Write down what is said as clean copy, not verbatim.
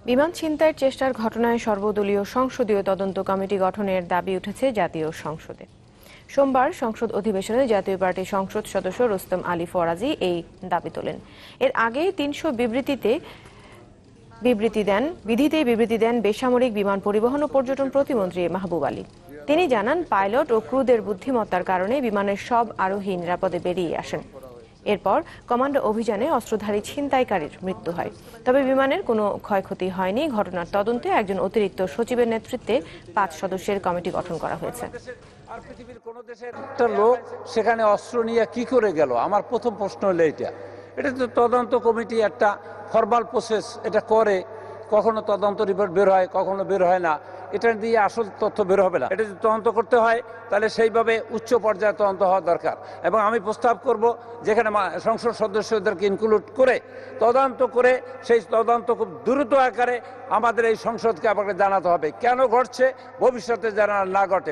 বিমান ছিনতাইয়ের চেষ্টার ঘটনায় সর্বদলীয় সংসদীয় তদন্ত কমিটি গঠনের দাবি উঠেছে জাতীয় সংসদে। সোমবার সংসদ অধিবেশনে জাতীয় পার্টির সংসদ সদস্য রুস্তম আলী ফরাজি এই দাবি তোলেন। এর আগে ৩০০ বিবৃতিতে বিবৃতি দেন বেসামরিক বিমান পরিবহন ও পর্যটন প্রতিমন্ত্রী মাহবুব আলী। তিনি জানান, পাইলট ও ক্রুদের বুদ্ধিমত্তার কারণে বিমানের সব আরোহী নিরাপদে বেরিয়ে আসেন। এরপর কমান্ডো অভিযানে অস্ত্রধারী ছিনতাইকারীর মৃত্যু হয়। তবে বিমানের কোনো ক্ষয়ক্ষতি হয়নি। ঘটনার তদন্তে একজন অতিরিক্ত সচিবের নেতৃত্বে ৫ সদস্যের কমিটি গঠন করা হয়েছে। আর পৃথিবীর কোন দেশের একটা লোক সেখানে অস্ত্র নিয়ে কি করে গেল? আমার প্রথম প্রশ্ন হলো এটা তো তদন্ত কমিটি একটা ফরমাল প্রসেস এটা করে, কখনো তদন্ত রিপোর্ট বের হয়, কখনো বের হয় না। এটা দিয়ে আসল তথ্য বের হবে না। এটা যদি তদন্ত করতে হয় তাহলে সেইভাবে উচ্চ পর্যায়ে তদন্ত হওয়া দরকার। এবং আমি প্রস্তাব করব যেখানে সংসদ সদস্যদেরকে ইনক্লুড করে তদন্ত করে সেই তদন্ত খুব দ্রুত আকারে আমাদের এই সংসদকে আমাকে জানাতে হবে, কেন ঘটছে, ভবিষ্যতে যেন না ঘটে।